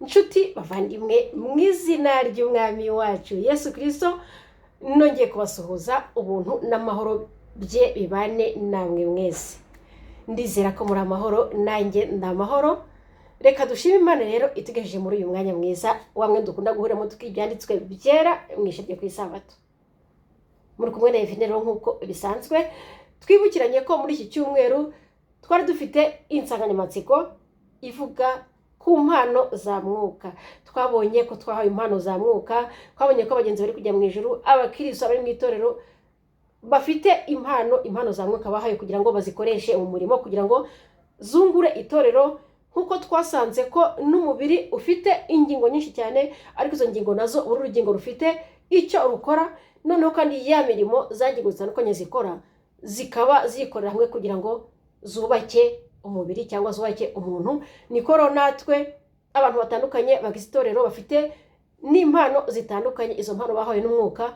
inshuti bavandimwe mu izina ry'umwami wacu Yesu Kristo, nongeye kubasuhuza ubuntu n'amahoro bye bibane namwe mwese. Ndizera ko muri amahoro, nanjye ndamahoro. Reka dushime Imana rero itugejeje muri uyu mwanya mwiza wamwe dukunda guhuramo tukibyanditswe byera mwishirye ku isabato. Muri kumwe na Evinero nk'uko bisanzwe, twibukiranye ko muri iki cyumweru twari dufite insanganyamatsiko ivuga ku mpano za mwuka. Twabonye ko twahawe impano za mwuka, twabonye ko abagenzi bari kujya mu ijuru, abakristo bari mu itorero bafite impano za mwuka bahaye kugira ngo bazikoreshe mu murimo, kugira ngo zungure itorero. Nkuko twasanze ko n'umubiri ufite ingingo nyinshi cyane, ariko izo ngingo nazo uru rugingo rufite icyo rukora, noneho kandi ya mirimo za ngingo zitandukanye zikora zikaba zikorera hamwe kugira ngo zubake umubiri cyangwa zubake umuntu. Niko natwe abantu batandukanye bagize itorero bafite n'impano zitandukanye, izo mpano bahawe n'umwuka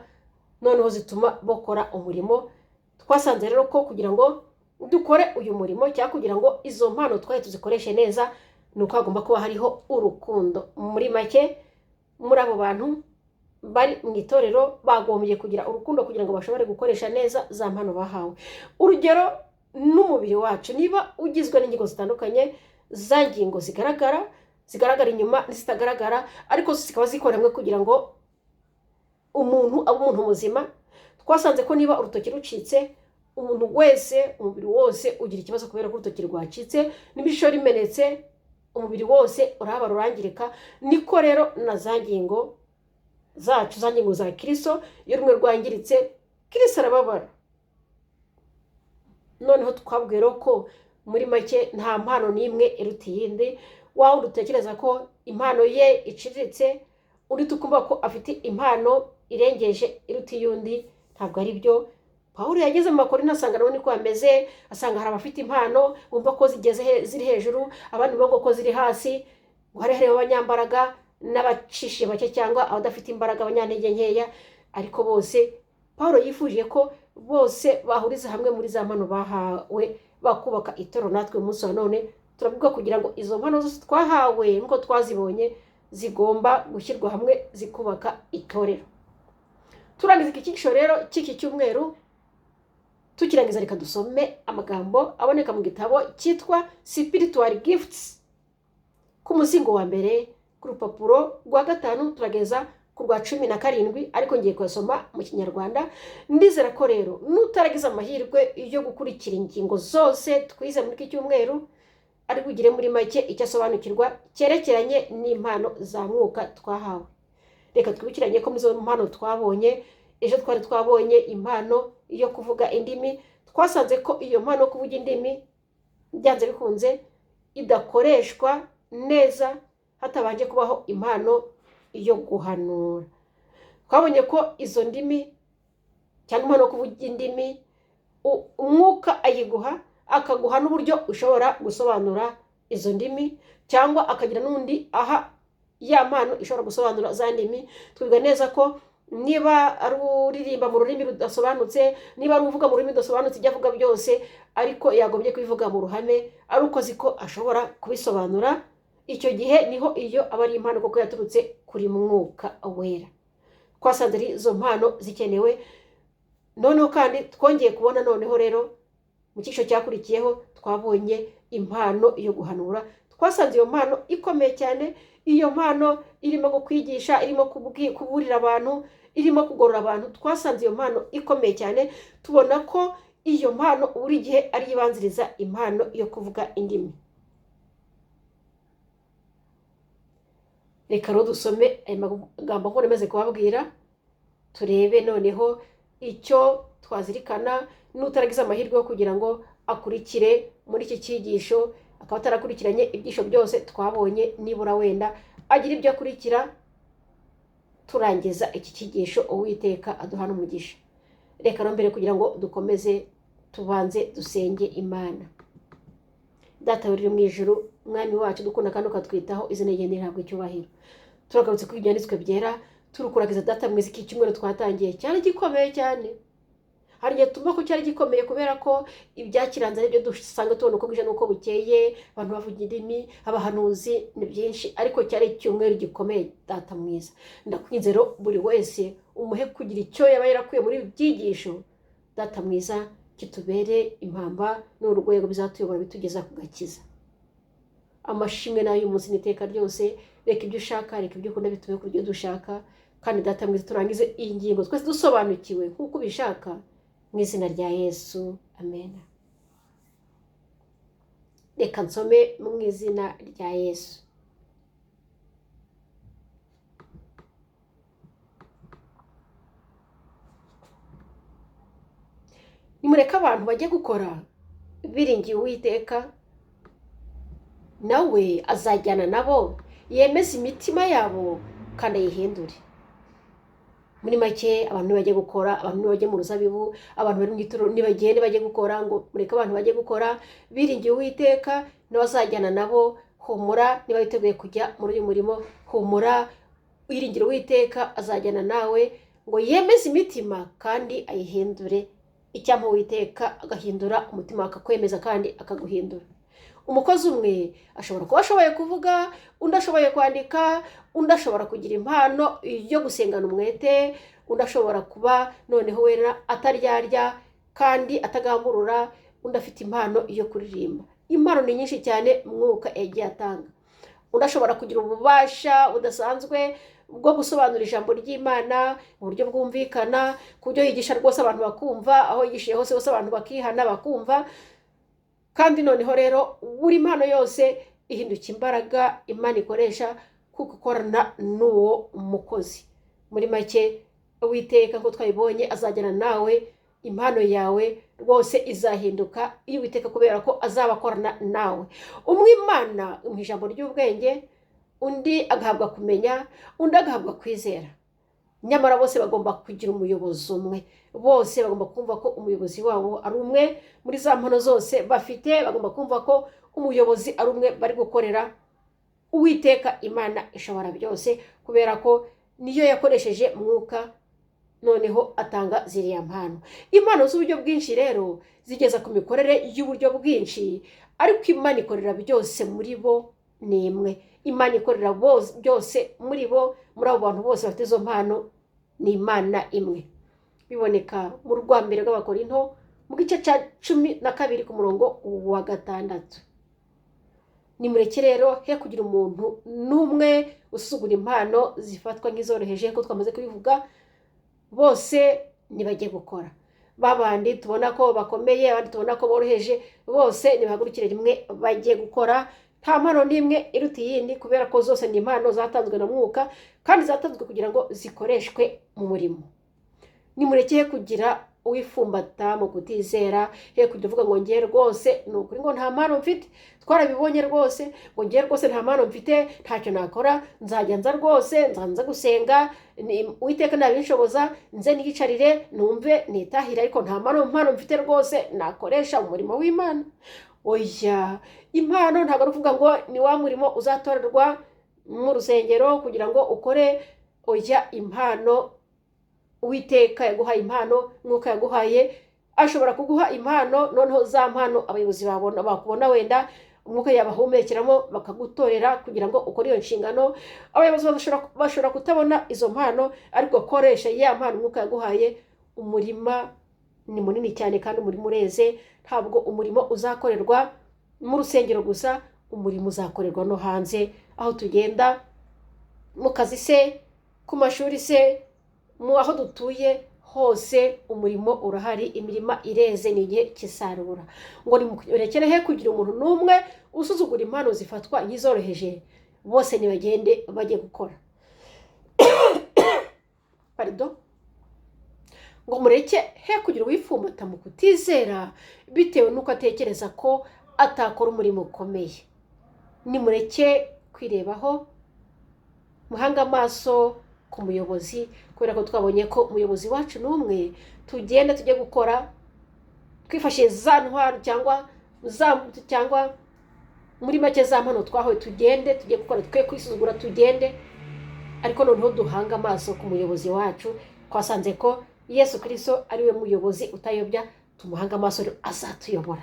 noneho zituma bakora umurimo. Twasanze rero ko kugira ngo dukore uyu murimo cyangwa kugira ngo izo mpano twaye tuzikoreshe neza, nuko hagomba kuba hariho urukundo. Muri make, muri abo bantu bari mu itorero bagombye kugira urukundo kugira ngo bashobore gukoresha neza za mpano bahawe. Urugero, n'umubiri wacu niba ugizwe n'ingingo zitandukanye, za ngingo zigaragara inyuma n'izitagaragara, ariko zikaba zikora hamwe kugira ngo umuntu abe umuntu muzima. Twasanze ko niba urutoki rucitse, umuntu wese, umubiri wose ugira ikibazo kubera ko urutoki rwacitse. n'ibishoro rimenetse, umubiri wose uraba rurangirika. Niko rero na za ngingo zacu, za ngingo za Kristo, iyo rumwe rwangiritse, Kristo arababara. Noneho twabwira ko muri make nta mpano n'imwe iruta iyindi. Wawe utekereza ko impano ye iciriritse, undi tukumva ko afite impano irengeje iruta iyundi, ntabwo ari byo. Pawulo yageze mu Makorinto asanga nabo niko ameze, asanga hari abafite impano bumva ko ziri hejuru, abandi bumva ko ziri hasi, ngo hariho abanyambaraga n'abacishiye make cyangwa abadafite imbaraga, abanyantege nkeya. Ariko bose Pawulo yifuje ko bose bahuriza hamwe muri za mpano bahawe bakubaka itorero. Natwe umunsi wa none turavuga kugira ngo izo mpano zose twahawe nko twazibonye zigomba gushyirwa hamwe zikubaka itorero. Turangiza iki cyiciro rero cy'iki cyumweru, tukirangiza reka dusome amagambo aboneka mu gitabo cyitwa Spiritual Gifts ku muzingo wa mbere, ku rupapuro rwa 5 turageza ku rwa 17, ariko ngiye kuyasoma mu Kinyarwanda. Ndizera ko rero nutaragize amahirwe yo gukurikira ingingo zose twize muri iki cyumweru, ari bugire muri make icyo asobanukirwa cyerekeranye n'impano za mwuka twahawe. Reka twibukiranye ko muri zo mpano twabonye, ejo twari twabonye impano yo kuvuga indimi. Twasanze ko iyo mpano yo kuvuga indimi byanze bikunze idakoreshwa neza hatabanje kubaho impano yo guhanura. Twabonye ko izo ndimi cyangwa impano yo kuvuga indimi umwuka ayiguha, akaguha n'uburyo ushobora gusobanura izo ndimi, cyangwa akagira n'undi aha ya mpano ishobora gusobanura za ndimi. Twiga neza ko niba ari uririmba mu rurimi rudasobanutse, niba ari uvuga mu rurimi rudasobanutse ibyo avuga byose, ariko yagombye kubivuga mu ruhame ari uko azi ko ashobora kubisobanura, icyo gihe niho iyo aba ari impano kuko yaturutse kuri mwuka wera. Twasanze izo mpano zikenewe. Noneho kandi twongeye kubona noneho rero mu cyiciro cyakurikiyeho twabonye impano yo guhanura. Twasanze iyo mpano ikomeye cyane. Iyo mpano irimo kwigisha, irimo kuburira abantu, irimo kugorora abantu. Twasanze iyo mpano ikomeye cyane. Tubona ko iyo mpano buri gihe ari ibanziriza impano yo kuvuga indimi. Reka rero dusome aya magambo nk'uko namaze kubabwira, turebe noneho icyo twazirikana. Nutaragize amahirwe yo kugira ngo akurikire muri iki cyigisho, akaba atarakurikiranye ibyisho byose twabonye, nibura wenda agira ibyo akurikira turangiza iki cyigisho, Uwiteka aduhana umugisha. Reka no mbere kugira ngo dukomeze tubanze dusenge Imana. Data uri mu ijuru, mwami wacu dukunda kandi ukatwitaho, izina ryawe rihabwe icyubahiro. Turagarutse ku ibyanditswe byera, turukuragiza data mwiza iki cyumweru twatangiye cyane gikomeye cyane. hari igihe tumva ko cyari gikomeye kubera ko ibyakiranze aribyo dusanga tubona uko bwije n'uko bukeye, abantu bavuga indimi, abahanuzi ni byinshi, ariko cyari icyumweru gikomeye data mwiza. Ndakwinze rero buri wese umuhe kugira icyo yaba yarakuye muri ibi byigisho data mwiza, kitubere impamba n'urwego bizatuyobora bitugeza ku gakiza. Amashimwe nayo umunsi n'iteka ryose. Reka ibyo ushaka, reka ibyo ukunda bitume ku buryo dushaka, kandi data mwiza turangize iyi ngingo twese dusobanukiwe nk'uko ubishaka, mu izina rya Yesu, amen. Reka nsome mu izina rya Yesu. Nimureke abantu bajye gukora biringiye Uwiteka, nawe azajyana nabo, yemeze imitima yabo kandi ayihindure. Muri make abantu ntibajye gukora, abantu ntibajye mu ruzabibu, abantu bari mu itorero ntibagende bajye gukora, ngo mureke abantu bajye gukora biringiye Uwiteka, nawe azajyana nabo. Humura, niba witeguye kujya muri uyu murimo, humura, wiringire Uwiteka, azajyana nawe ngo yemeze imitima kandi ayihindure. Icyampa Uwiteka agahindura umutima, akakwemeza kandi akaguhindura. Umukozi umwe ashobora kuba ashoboye kuvuga, undi ashoboye kwandika, undi ashobora kugira impano yo gusengana umwete, undi ashobora kuba noneho wera ataryarya kandi atagamburura, undi afite impano yo kuririmba. Impano ni nyinshi cyane Mwuka yagiye atanga. Undi ashobora kugira ububasha budasanzwe bwo gusobanura ijambo ry'Imana mu buryo bwumvikana, ku buryo yigisha rwose abantu bakumva, aho yigishiye hose abantu bakihana bakumva. Kandi noneho rero buri mpano yose ihinduka imbaraga Imana ikoresha kuko ikorana n'uwo mukozi. Muri make Uwiteka ngo twayibonye azajyana nawe, impano yawe rwose izahinduka iyo Uwiteka, kubera ko azaba akorana nawe. Umwe Imana mu ijambo ry'ubwenge, undi agahabwa kumenya, undi agahabwa kwizera. Nyamara bose bagomba kugira umuyobozi umwe, bose bagomba kumva ko umuyobozi wabo ari umwe. Muri za mpano zose bafite bagomba kumva ko umuyobozi ari umwe, bari gukorera Uwiteka Imana ishobora byose, kubera ko niyo yakoresheje Mwuka noneho atanga ziriya mpano. Impano z'uburyo bwinshi rero zigeza ku mikorere y'uburyo bwinshi, ariko Imana ikorera byose muri bo ni imwe. Imana ikorera byose muri bo, muri abo bantu bose bafite izo mpano, ni Imana imwe. Biboneka mu rwambere rw'Abakorinto mu gice cya 12 ku murongo wa 6. Nimureke rero he kugira umuntu n'umwe usuzugura impano zifatwa nk'izoroheje, ko twamaze kubivuga. Bose nibajye gukora. Babandi tubona ko bakomeye, abandi tubona ko boroheje, bose nibahagurukire rimwe bajye gukora. Nta mpano n'imwe iruta iyindi, kubera ko zose ni impano zatanzwe na Mwuka kandi zatanzwe kugira ngo zikoreshwe mu murimo. Nimureke he kugira uwifumbata mu kutizera, he kujya uvuga ngo ngiye rwose ni ukuri ngo nta mpano mfite, twarabibonye rwose, ngo ngiye rwose nta mpano mfite, ntacyo nakora, nzajya nza rwose, nzanza gusenga, Uwiteka nabinshoboza, nze niyicarire numve nitahira, ariko nta mpano mfite rwose nakoresha umurimo w'Imana. Oya, impano ntabwo ari ukuvuga ngo ni wa murimo uzatorerwa mu rusengero kugira ngo ukore. Oya, impano Uwiteka yaguhaye impano, Mwuka yaguhaye, ashobora kuguha impano, noneho za mpano abayobozi bakubona wenda Umwuka yabahumekeramo bakagutorera kugira ngo ukore iyo nshingano. Abayobozi bashobora kutabona izo mpano, ariko koresha ya mpano Umwuka yaguhaye. Umurima ni munini cyane kandi umurimo ureze. Ntabwo umurimo uzakorerwa mu rusengero gusa, umurimo uzakorerwa no hanze, aho tugenda, mu kazi se, ku mashuri se, mu aho dutuye hose umurimo urahari. Imirima ireze, ni igihe cy'isarura. Ngo nimurekere he kugira umuntu n'umwe usuzugura impano zifatwa nk'izoroheje, bose nibagende bajye gukora. Pardon. Ngo mureke he kugira uwifumbata mu kutizera, bitewe n'uko atekereza ko atakora umurimo ukomeye. Nimureke kwirebaho, muhanga amaso ku muyobozi, kubera ko twabonye ko umuyobozi wacu n'umwe. Tugende tujye gukora twifashishije za ntwaro cyangwa muri make za mpano twahawe, tugende tujye gukora, twe kwisuzugura, tugende. Ariko noneho duhanga amaso ku muyobozi wacu, twasanze ko Yesu Kristo ari we muyobozi utayobya, tumuhanga amaso azatuyobora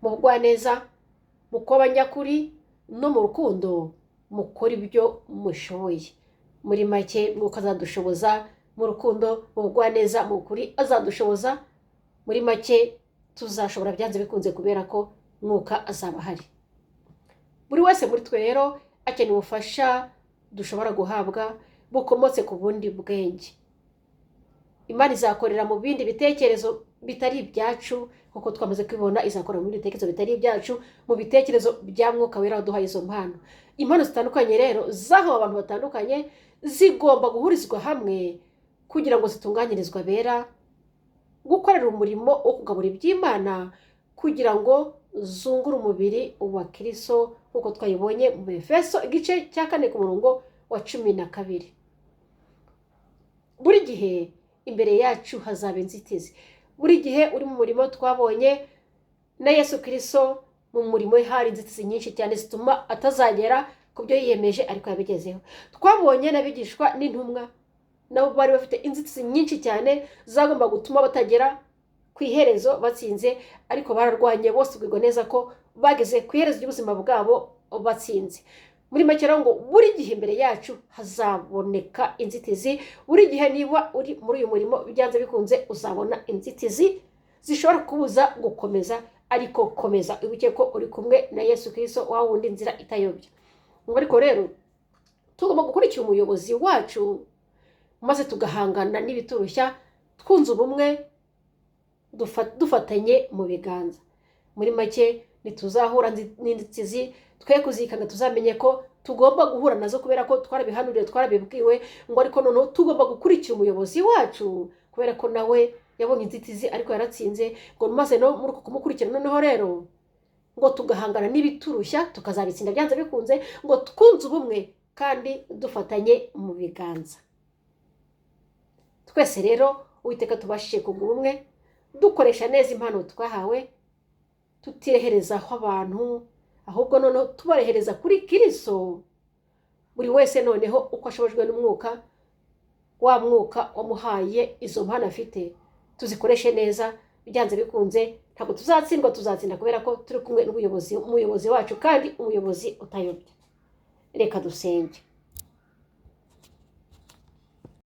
mu bugwaneza, mu kuba abanyakuri no mu rukundo, mukora ibyo mushoboye. Muri make Mwuka azadushoboza, mu rukundo, mu bugwaneza, mu kuri azadushoboza. Muri make tuzashobora byanze bikunze kubera ko Mwuka azaba ahari. Buri wese muri twe rero akeneye ubufasha dushobora guhabwa bukomotse ku bundi bwenge. Imana izakorera mu bindi bitekerezo bitari ibyacu, kuko twamaze kwibona izakorera mu bitekerezo bitari ibyacu, mu bitekerezo bya Mwuka Wera waduhaye izo mpano. Impano zitandukanye rero zahawe abantu batandukanye zigomba guhurizwa hamwe kugira ngo zitunganyirizwe abera gukorera umurimo wo kugabura iby'Imana, kugira ngo zungure umubiri wa Kristo, kuko twayibonye mu Efeso igice cya 4 ku murongo wa 12. Buri gihe imbere yacu hazaba inzitizi. Buri gihe uri mu murimo twabonye na Yesu Kristo, mu murimo hari inzitizi nyinshi cyane zituma atazagera ku byo yiyemeje ariko yabigezeho. Twabonye n'abigishwa n'intumwa nabo bari bafite inzitizi nyinshi cyane zagomba gutuma batagera ku iherezo batsinze, ariko bararwanye bose ubwirwa neza ko bageze ku iherezo ry'ubuzima bwabo batsinze. Muri make rero ngo buri gihe imbere yacu hazaboneka inzitizi. Buri gihe niba uri muri uyu murimo byanze bikunze uzabona inzitizi zishobora kubuza gukomeza, ariko komeza ibuke ko uri kumwe na Yesu Kristo, wa wundi inzira itayobya. Ariko rero tugomba gukurikira umuyobozi wacu, maze tugahangana n'ibiturushya twunze ubumwe, dufatanye mu biganza. Muri make nituzahura n'inzitizi twe kuzikanga, tuzamenye ko tugomba guhura nazo kubera ko twarabihanuriye, twarabibwiwe ngo ariko noneho tugomba gukurikira umuyobozi wacu kubera ko nawe yabonye inzitizi ariko yaratsinze. Ngo maze no muri uko kumukurikira noneho rero ngo tugahangana n'ibiturushya tukazabitsinda byanze bikunze, ngo twunze ubumwe kandi dufatanye mu biganza. Twese rero Uwiteka tubashije kunga ubumwe, dukoresha neza impano twahawe, tutireherezaho abantu, ahubwo noneho tubarehereza kuri Kristo. Buri wese noneho uko ashobojwe n'umwuka, wa mwuka wamuhaye izo mpano afite, tuzikoreshe neza byanze bikunze. Ntabwo tuzatsindwa, tuzatsinda kubera ko turi kumwe n'umuyobozi wacu, kandi umuyobozi utayobya. Reka dusenge.